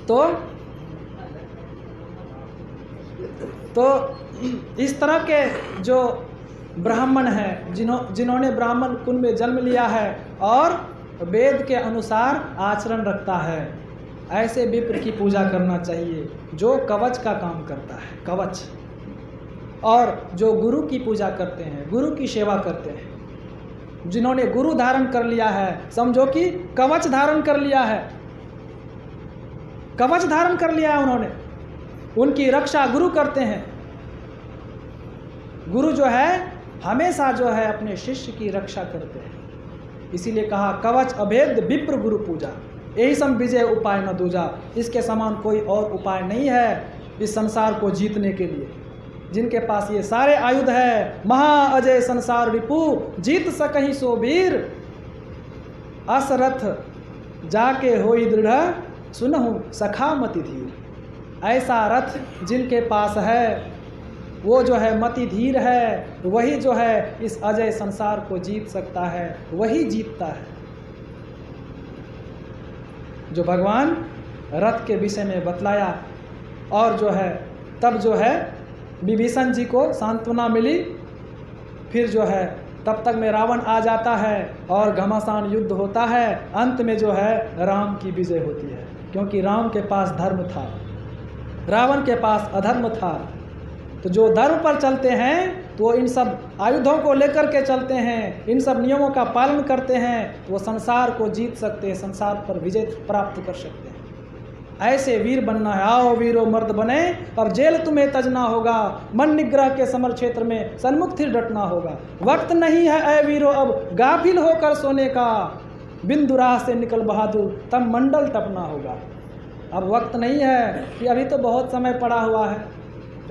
तो इस तरह के जो ब्राह्मण हैं, जिन्होंने ब्राह्मण कुल में जन्म लिया है और वेद के अनुसार आचरण रखता है, ऐसे विप्र की पूजा करना चाहिए, जो कवच का काम करता है, कवच। और जो गुरु की पूजा करते हैं, गुरु की सेवा करते हैं, जिन्होंने गुरु धारण कर लिया है, समझो कि कवच धारण कर लिया है, कवच धारण कर लिया है उन्होंने, उनकी रक्षा गुरु करते हैं। गुरु जो है हमेशा जो है अपने शिष्य की रक्षा करते हैं। इसीलिए कहा कवच अभेद विप्र गुरु पूजा, यही सम विजय उपाय न दूजा। इसके समान कोई और उपाय नहीं है इस संसार को जीतने के लिए। जिनके पास ये सारे आयुध है, महा अजय संसार रिपु, जीत सकहि सो वीर, असरथ जाके होई दृढ़, सुनहु सखा मति धीर। ऐसा रथ जिनके पास है, वो जो है मति धीर है, वही जो है इस अजय संसार को जीत सकता है, वही जीतता है। जो भगवान रथ के विषय में बतलाया, और जो है तब जो है विभीषण जी को सांत्वना मिली। फिर जो है तब तक में रावण आ जाता है और घमासान युद्ध होता है। अंत में जो है राम की विजय होती है, क्योंकि राम के पास धर्म था, रावण के पास अधर्म था। तो जो धर्म पर चलते हैं तो वो इन सब आयुधों को लेकर के चलते हैं, इन सब नियमों का पालन करते हैं, तो वो संसार को जीत सकते हैं, संसार पर विजय प्राप्त कर सकते हैं। ऐसे वीर बनना है। आओ वीरो मर्द बने, अब जेल तुम्हें तजना होगा, मन निग्रह के समर क्षेत्र में सन्मुख फिर डटना होगा। वक्त नहीं है ऐ वीरो अब गाफिल होकर सोने का, बिंदु राह से निकल बहादुर तब मंडल टपना होगा। अब वक्त नहीं है कि अभी तो बहुत समय पड़ा हुआ है,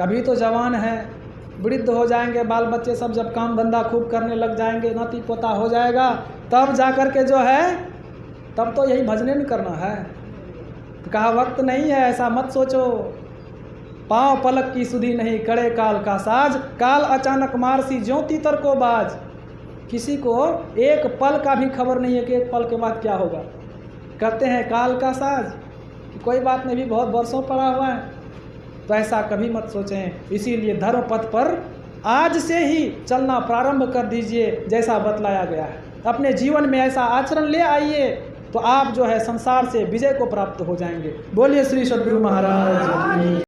अभी तो जवान है, वृद्ध हो जाएंगे, बाल बच्चे सब जब काम धंधा खूब करने लग जाएंगे, नाती पोता हो जाएगा, तब जा कर के जो है, तब तो यही भजने नहीं करना है। तो कहा वक्त नहीं है, ऐसा मत सोचो। पाँव पलक की सुधी नहीं, करे काल का साज, काल अचानक मारसी ज्योति तर को बाज। किसी को एक पल का भी खबर नहीं है कि एक पल के बाद क्या होगा। कहते हैं काल का साज, कोई बात नहीं, भी बहुत वर्षों पड़ा हुआ है। तो ऐसा कभी मत सोचें। इसीलिए धर्म पथ पर आज से ही चलना प्रारंभ कर दीजिए, जैसा बतलाया गया है। अपने जीवन में ऐसा आचरण ले आइए, तो आप जो है संसार से विजय को प्राप्त हो जाएंगे। बोलिए श्री सद्गुरु महाराज की।